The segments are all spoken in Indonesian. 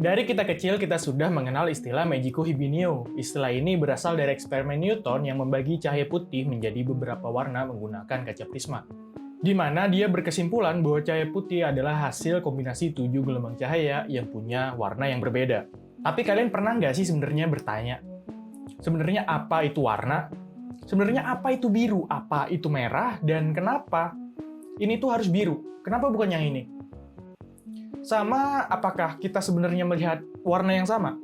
Dari kita kecil, kita sudah mengenal istilah Magico Hibinio. Istilah ini berasal dari eksperimen Newton yang membagi cahaya putih menjadi beberapa warna menggunakan kaca prisma. Di mana dia berkesimpulan bahwa cahaya putih adalah hasil kombinasi 7 gelombang cahaya yang punya warna yang berbeda. Tapi kalian pernah nggak sih sebenarnya bertanya, sebenarnya apa itu warna? Sebenarnya apa itu biru? Apa itu merah? Dan kenapa ini tuh harus biru? Kenapa bukan yang ini? Sama, apakah kita sebenarnya melihat warna yang sama?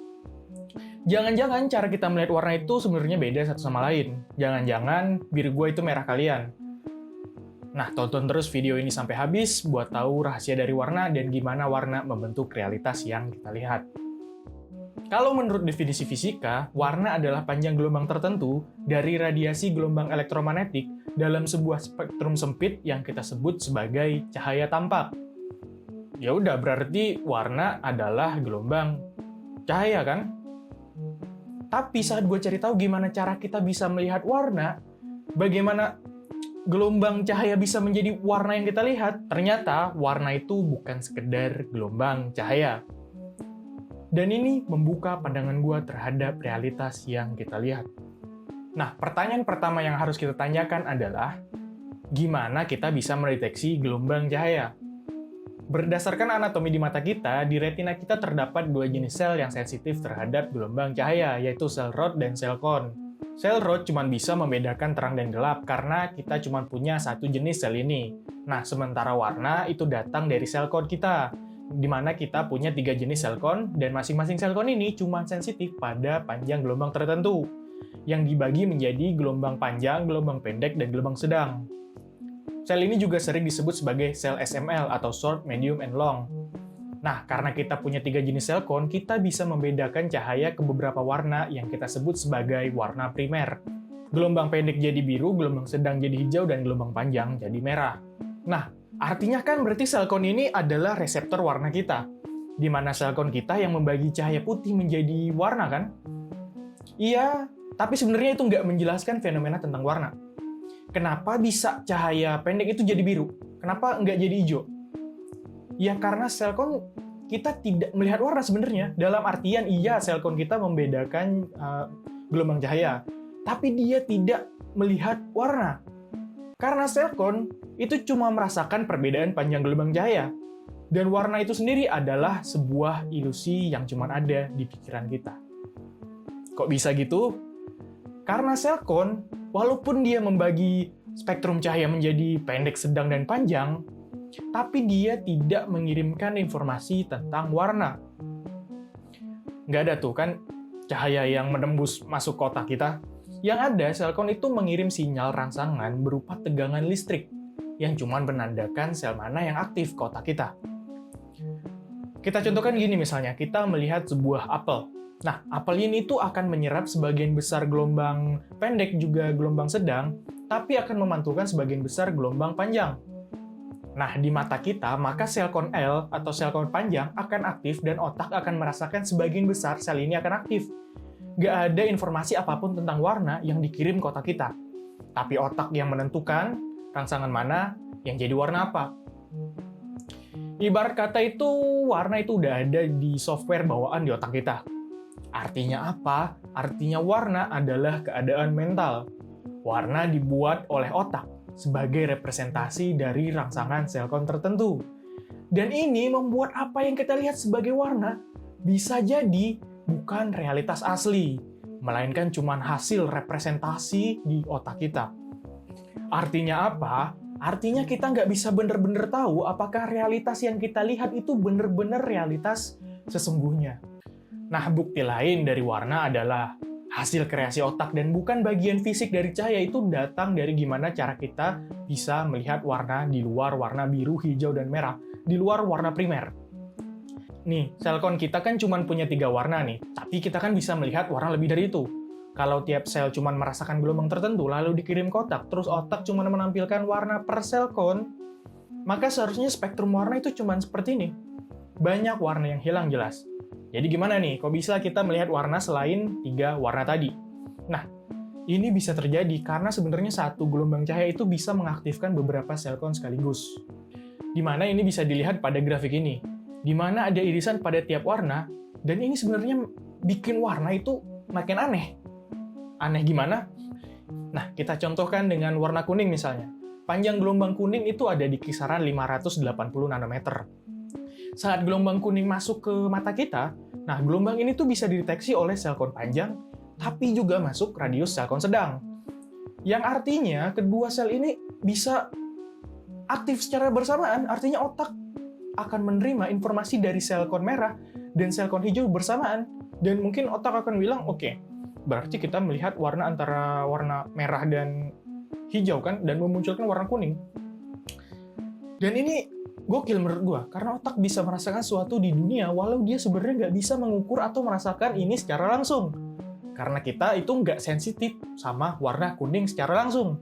Jangan-jangan cara kita melihat warna itu sebenarnya beda satu sama lain. Jangan-jangan biru gua itu merah kalian. Nah, tonton terus video ini sampai habis buat tahu rahasia dari warna dan gimana warna membentuk realitas yang kita lihat. Kalau menurut definisi fisika, warna adalah panjang gelombang tertentu dari radiasi gelombang elektromagnetik dalam sebuah spektrum sempit yang kita sebut sebagai cahaya tampak. Ya udah, berarti warna adalah gelombang cahaya kan? Tapi saat gue cari tahu gimana cara kita bisa melihat warna, bagaimana gelombang cahaya bisa menjadi warna yang kita lihat, ternyata warna itu bukan sekedar gelombang cahaya. Dan ini membuka pandangan gue terhadap realitas yang kita lihat. Nah, pertanyaan pertama yang harus kita tanyakan adalah, gimana kita bisa mendeteksi gelombang cahaya? Berdasarkan anatomi di mata kita, di retina kita terdapat dua jenis sel yang sensitif terhadap gelombang cahaya, yaitu sel rod dan sel kon. Sel rod cuma bisa membedakan terang dan gelap karena kita cuma punya satu jenis sel ini. Nah, sementara warna itu datang dari sel kon kita, di mana kita punya 3 jenis sel kon, dan masing-masing sel kon ini cuma sensitif pada panjang gelombang tertentu, yang dibagi menjadi gelombang panjang, gelombang pendek, dan gelombang sedang. Sel ini juga sering disebut sebagai sel SML atau short, medium, and long. Nah, karena kita punya 3 jenis sel kon, kita bisa membedakan cahaya ke beberapa warna yang kita sebut sebagai warna primer. Gelombang pendek jadi biru, gelombang sedang jadi hijau, dan gelombang panjang jadi merah. Nah, artinya kan berarti sel kon ini adalah reseptor warna kita, di mana sel kon kita yang membagi cahaya putih menjadi warna kan? Iya, tapi sebenarnya itu nggak menjelaskan fenomena tentang warna. Kenapa bisa cahaya pendek itu jadi biru? Kenapa nggak jadi hijau? Ya karena sel kon kita tidak melihat warna sebenarnya. Dalam artian iya sel kon kita membedakan gelombang cahaya, tapi dia tidak melihat warna. Karena sel kon itu cuma merasakan perbedaan panjang gelombang cahaya. Dan warna itu sendiri adalah sebuah ilusi yang cuma ada di pikiran kita. Kok bisa gitu? Karena sel kon, walaupun dia membagi spektrum cahaya menjadi pendek, sedang, dan panjang, tapi dia tidak mengirimkan informasi tentang warna. Nggak ada tuh kan cahaya yang menembus masuk ke otak kita. Yang ada, sel kon itu mengirim sinyal rangsangan berupa tegangan listrik yang cuma menandakan sel mana yang aktif ke otak kita. Kita contohkan gini misalnya, kita melihat sebuah apel. Nah, apel ini tuh akan menyerap sebagian besar gelombang pendek juga gelombang sedang, tapi akan memantulkan sebagian besar gelombang panjang. Nah, di mata kita, maka sel kon L atau sel kon panjang akan aktif dan otak akan merasakan sebagian besar sel ini akan aktif. Nggak ada informasi apapun tentang warna yang dikirim ke otak kita. Tapi otak yang menentukan rangsangan mana yang jadi warna apa. Ibarat kata itu, warna itu udah ada di software bawaan di otak kita. Artinya apa? Artinya warna adalah keadaan mental. Warna dibuat oleh otak sebagai representasi dari rangsangan sel kon tertentu. Dan ini membuat apa yang kita lihat sebagai warna bisa jadi bukan realitas asli, melainkan cuma hasil representasi di otak kita. Artinya apa? Artinya kita nggak bisa bener-bener tahu apakah realitas yang kita lihat itu bener-bener realitas sesungguhnya. Nah, bukti lain dari warna adalah hasil kreasi otak dan bukan bagian fisik dari cahaya. Itu datang dari gimana cara kita bisa melihat warna di luar warna biru, hijau, dan merah, di luar warna primer. Nih, sel kon kita kan cuma punya 3 warna nih, tapi kita kan bisa melihat warna lebih dari itu. Kalau tiap sel cuma merasakan gelombang tertentu, lalu dikirim ke otak, terus otak cuma menampilkan warna per sel kon, maka seharusnya spektrum warna itu cuma seperti ini. Banyak warna yang hilang jelas. Jadi gimana nih, kok bisa kita melihat warna selain 3 warna tadi? Nah, ini bisa terjadi karena sebenarnya satu gelombang cahaya itu bisa mengaktifkan beberapa sel kon sekaligus. Di mana ini bisa dilihat pada grafik ini, di mana ada irisan pada tiap warna, Dan ini sebenarnya bikin warna itu makin aneh. Aneh gimana? Nah, kita contohkan dengan warna kuning misalnya. Panjang gelombang kuning itu ada di kisaran 580 nanometer. Saat gelombang kuning masuk ke mata kita, nah gelombang ini tuh bisa dideteksi oleh sel kon panjang, tapi juga masuk radius sel kon sedang. Yang artinya kedua sel ini bisa aktif secara bersamaan, artinya otak akan menerima informasi dari sel kon merah dan sel kon hijau bersamaan. Dan mungkin otak akan bilang, oke, berarti kita melihat warna antara warna merah dan hijau kan, dan memunculkan warna kuning. Dan ini gokil menurut gua, karena otak bisa merasakan sesuatu di dunia walau dia sebenarnya nggak bisa mengukur atau merasakan ini secara langsung. Karena kita itu nggak sensitif sama warna kuning secara langsung.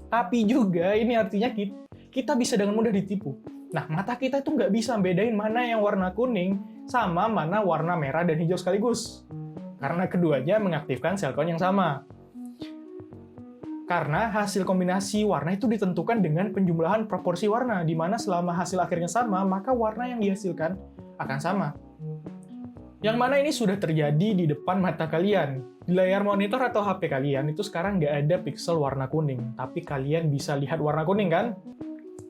Tapi juga ini artinya kita bisa dengan mudah ditipu. Nah, mata kita itu nggak bisa bedain mana yang warna kuning sama mana warna merah dan hijau sekaligus. Karena keduanya mengaktifkan sel kon yang sama. Karena hasil kombinasi warna itu ditentukan dengan penjumlahan proporsi warna, di mana selama hasil akhirnya sama, maka warna yang dihasilkan akan sama. Yang mana ini sudah terjadi di depan mata kalian. Di layar monitor atau HP kalian itu sekarang nggak ada piksel warna kuning, tapi kalian bisa lihat warna kuning kan?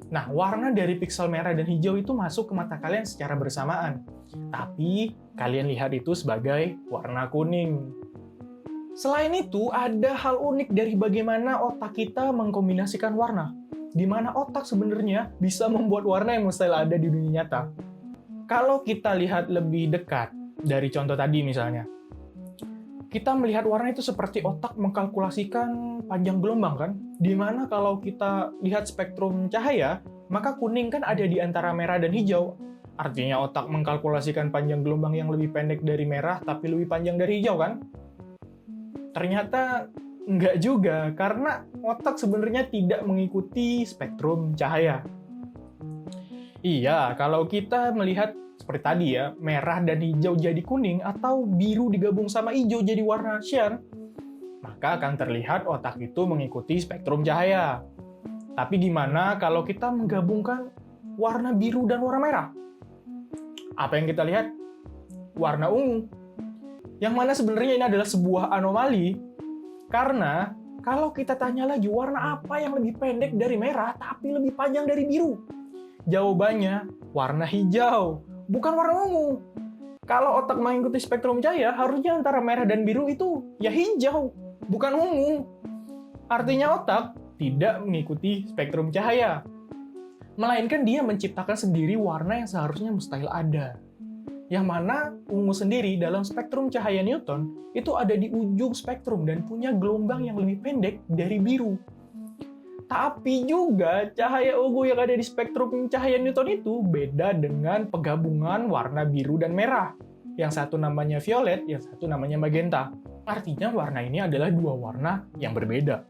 Nah, warna dari piksel merah dan hijau itu masuk ke mata kalian secara bersamaan. Tapi, kalian lihat itu sebagai warna kuning. Selain itu, ada hal unik dari bagaimana otak kita mengkombinasikan warna. Di mana otak sebenarnya bisa membuat warna yang mustahil ada di dunia nyata. Kalau kita lihat lebih dekat dari contoh tadi misalnya, kita melihat warna itu seperti otak mengkalkulasikan panjang gelombang kan? Di mana kalau kita lihat spektrum cahaya, maka kuning kan ada di antara merah dan hijau. Artinya otak mengkalkulasikan panjang gelombang yang lebih pendek dari merah tapi lebih panjang dari hijau kan? Ternyata enggak juga, karena otak sebenarnya tidak mengikuti spektrum cahaya. Iya, kalau kita melihat seperti tadi ya, merah dan hijau jadi kuning atau biru digabung sama hijau jadi warna cyan, maka akan terlihat otak itu mengikuti spektrum cahaya. Tapi gimana kalau kita menggabungkan warna biru dan warna merah? Apa yang kita lihat? Warna ungu. Yang mana sebenarnya ini adalah sebuah anomali, karena kalau kita tanya lagi warna apa yang lebih pendek dari merah tapi lebih panjang dari biru? Jawabannya warna hijau, bukan warna ungu. Kalau otak mengikuti spektrum cahaya, harusnya antara merah dan biru itu ya hijau, bukan ungu. Artinya otak tidak mengikuti spektrum cahaya, melainkan dia menciptakan sendiri warna yang seharusnya mustahil ada. Yang mana ungu sendiri dalam spektrum cahaya Newton itu ada di ujung spektrum dan punya gelombang yang lebih pendek dari biru. Tapi juga cahaya ungu yang ada di spektrum cahaya Newton itu beda dengan penggabungan warna biru dan merah. Yang satu namanya violet, yang satu namanya magenta. Artinya warna ini adalah dua warna yang berbeda.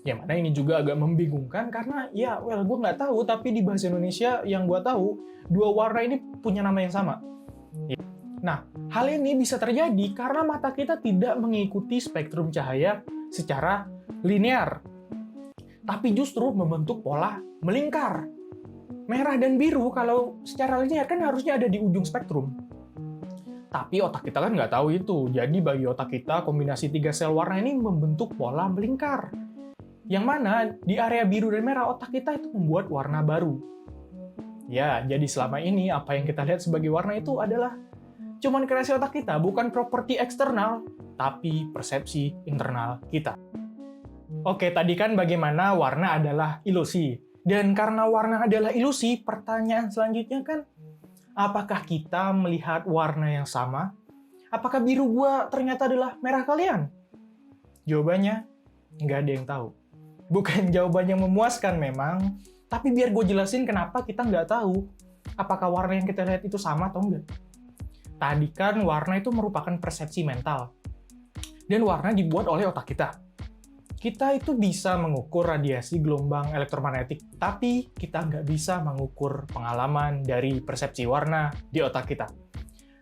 Yang mana ini juga agak membingungkan karena ya, gue nggak tahu, tapi di bahasa Indonesia yang gue tahu, dua warna ini punya nama yang sama. Nah, hal ini bisa terjadi karena mata kita tidak mengikuti spektrum cahaya secara linear, tapi justru membentuk pola melingkar. Merah dan biru kalau secara linear kan harusnya ada di ujung spektrum. Tapi otak kita kan nggak tahu itu, jadi bagi otak kita kombinasi tiga sel warna ini membentuk pola melingkar. Yang mana di area biru dan merah otak kita itu membuat warna baru. Ya, jadi selama ini apa yang kita lihat sebagai warna itu adalah cuman kreasi otak kita, bukan properti eksternal, tapi persepsi internal kita. Oke, tadi kan bagaimana warna adalah ilusi. Dan karena warna adalah ilusi, pertanyaan selanjutnya kan, apakah kita melihat warna yang sama? Apakah biru gua ternyata adalah merah kalian? Jawabannya, nggak ada yang tahu. Bukan jawaban yang memuaskan memang, tapi biar gue jelasin kenapa kita nggak tahu apakah warna yang kita lihat itu sama atau enggak. Tadi kan warna itu merupakan persepsi mental. Dan warna dibuat oleh otak kita. Kita itu bisa mengukur radiasi gelombang elektromagnetik, tapi kita nggak bisa mengukur pengalaman dari persepsi warna di otak kita.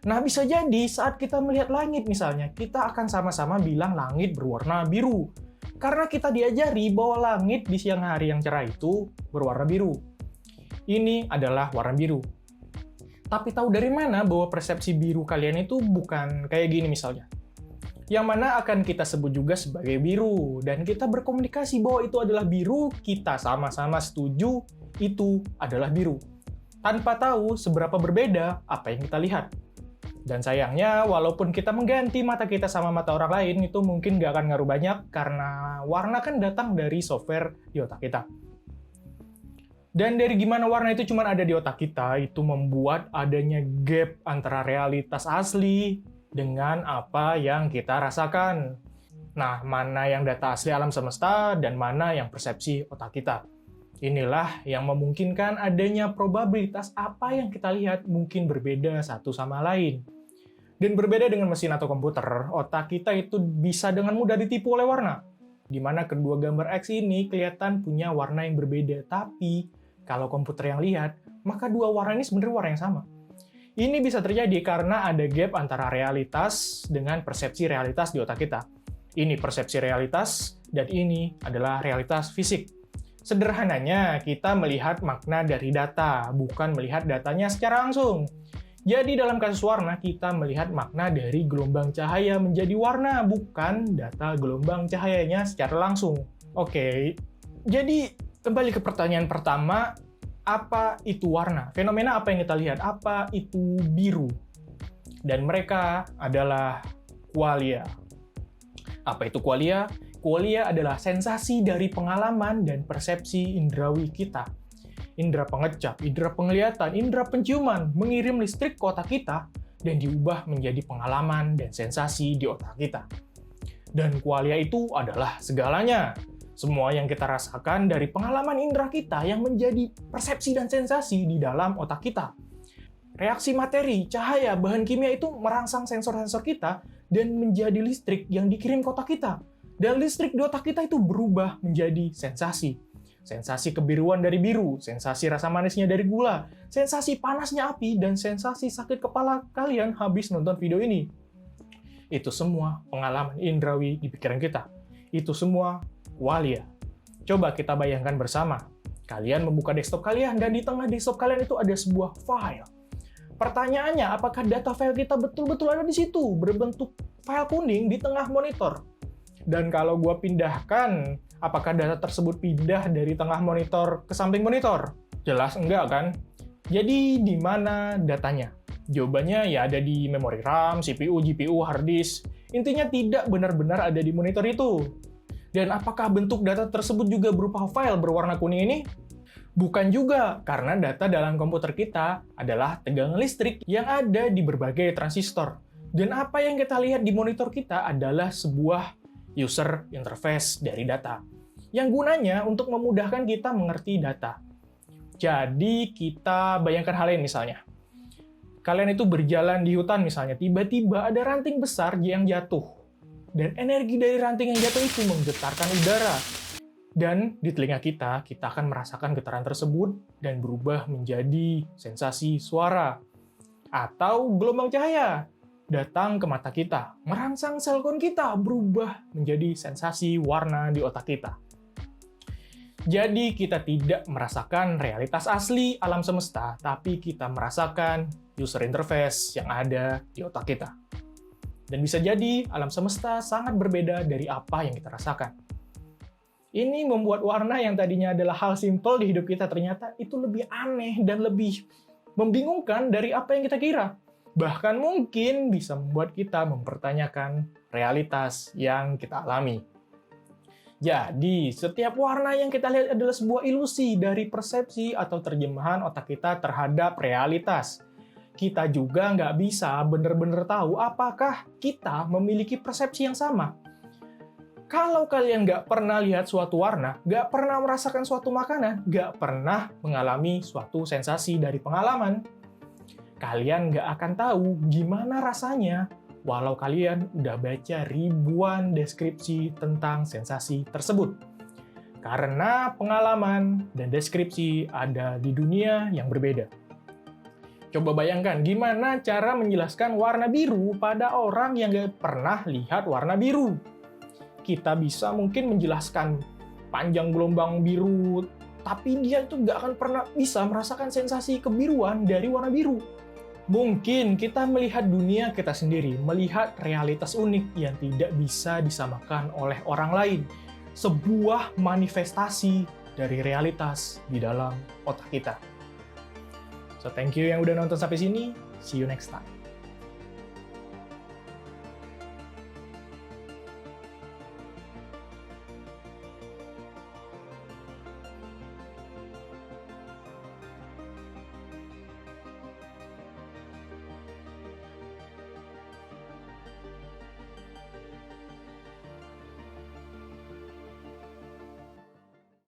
Nah, bisa jadi saat kita melihat langit misalnya, kita akan sama-sama bilang langit berwarna biru. Karena kita diajari bahwa langit di siang hari yang cerah itu berwarna biru. Ini adalah warna biru. Tapi tahu dari mana bahwa persepsi biru kalian itu bukan kayak gini misalnya? Yang mana akan kita sebut juga sebagai biru, dan kita berkomunikasi bahwa itu adalah biru, kita sama-sama setuju itu adalah biru. Tanpa tahu seberapa berbeda apa yang kita lihat. Dan sayangnya, walaupun kita mengganti mata kita sama mata orang lain, itu mungkin nggak akan ngaruh banyak, karena warna kan datang dari software di otak kita. Dan dari gimana warna itu cuma ada di otak kita, itu membuat adanya gap antara realitas asli dengan apa yang kita rasakan. Nah, mana yang data asli alam semesta dan mana yang persepsi otak kita. Inilah yang memungkinkan adanya probabilitas apa yang kita lihat mungkin berbeda satu sama lain. Dan berbeda dengan mesin atau komputer, otak kita itu bisa dengan mudah ditipu oleh warna. Di mana kedua gambar X ini kelihatan punya warna yang berbeda, tapi kalau komputer yang lihat, maka dua warna ini sebenarnya warna yang sama. Ini bisa terjadi karena ada gap antara realitas dengan persepsi realitas di otak kita. Ini persepsi realitas, dan ini adalah realitas fisik. Sederhananya, kita melihat makna dari data, bukan melihat datanya secara langsung. Jadi dalam kasus warna, kita melihat makna dari gelombang cahaya menjadi warna, bukan data gelombang cahayanya secara langsung. Oke, jadi kembali ke pertanyaan pertama, apa itu warna? Fenomena apa yang kita lihat? Apa itu biru? Dan mereka adalah qualia. Apa itu qualia? Qualia adalah sensasi dari pengalaman dan persepsi indrawi kita. Indra pengecap, indra penglihatan, indra penciuman mengirim listrik ke otak kita dan diubah menjadi pengalaman dan sensasi di otak kita. Dan qualia itu adalah segalanya. Semua yang kita rasakan dari pengalaman indera kita yang menjadi persepsi dan sensasi di dalam otak kita. Reaksi materi, cahaya, bahan kimia itu merangsang sensor-sensor kita dan menjadi listrik yang dikirim ke otak kita. Dan listrik di otak kita itu berubah menjadi sensasi. Sensasi kebiruan dari biru, sensasi rasa manisnya dari gula, sensasi panasnya api, dan sensasi sakit kepala kalian habis nonton video ini. Itu semua pengalaman indrawi di pikiran kita. Itu semua qualia. Coba kita bayangkan bersama. Kalian membuka desktop kalian, dan di tengah desktop kalian itu ada sebuah file. Pertanyaannya, apakah data file kita betul-betul ada di situ, berbentuk file kuning di tengah monitor? Dan kalau gua pindahkan, apakah data tersebut pindah dari tengah monitor ke samping monitor? Jelas enggak kan? Jadi di mana datanya? Jawabannya ya ada di memori RAM, CPU, GPU, hard disk. Intinya tidak benar-benar ada di monitor itu. Dan apakah bentuk data tersebut juga berupa file berwarna kuning ini? Bukan juga, karena data dalam komputer kita adalah tegangan listrik yang ada di berbagai transistor. Dan apa yang kita lihat di monitor kita adalah sebuah user interface dari data, yang gunanya untuk memudahkan kita mengerti data. Jadi kita bayangkan hal ini misalnya. Kalian itu berjalan di hutan misalnya, tiba-tiba ada ranting besar yang jatuh. Dan energi dari ranting yang jatuh itu menggetarkan udara. Dan di telinga kita akan merasakan getaran tersebut dan berubah menjadi sensasi suara. Atau gelombang cahaya datang ke mata kita, merangsang sel kon kita berubah menjadi sensasi warna di otak kita. Jadi kita tidak merasakan realitas asli alam semesta, tapi kita merasakan user interface yang ada di otak kita. Dan bisa jadi alam semesta sangat berbeda dari apa yang kita rasakan. Ini membuat warna yang tadinya adalah hal simpel di hidup kita ternyata itu lebih aneh dan lebih membingungkan dari apa yang kita kira. Bahkan mungkin bisa membuat kita mempertanyakan realitas yang kita alami. Jadi, setiap warna yang kita lihat adalah sebuah ilusi dari persepsi atau terjemahan otak kita terhadap realitas. Kita juga nggak bisa benar-benar tahu apakah kita memiliki persepsi yang sama. Kalau kalian nggak pernah lihat suatu warna, nggak pernah merasakan suatu makanan, nggak pernah mengalami suatu sensasi dari pengalaman, kalian nggak akan tahu gimana rasanya walau kalian udah baca ribuan deskripsi tentang sensasi tersebut. Karena pengalaman dan deskripsi ada di dunia yang berbeda. Coba bayangkan gimana cara menjelaskan warna biru pada orang yang nggak pernah lihat warna biru. Kita bisa mungkin menjelaskan panjang gelombang biru, tapi dia itu nggak akan pernah bisa merasakan sensasi kebiruan dari warna biru. Mungkin kita melihat dunia kita sendiri, melihat realitas unik yang tidak bisa disamakan oleh orang lain. Sebuah manifestasi dari realitas di dalam otak kita. So, thank you yang udah nonton sampai sini. See you next time.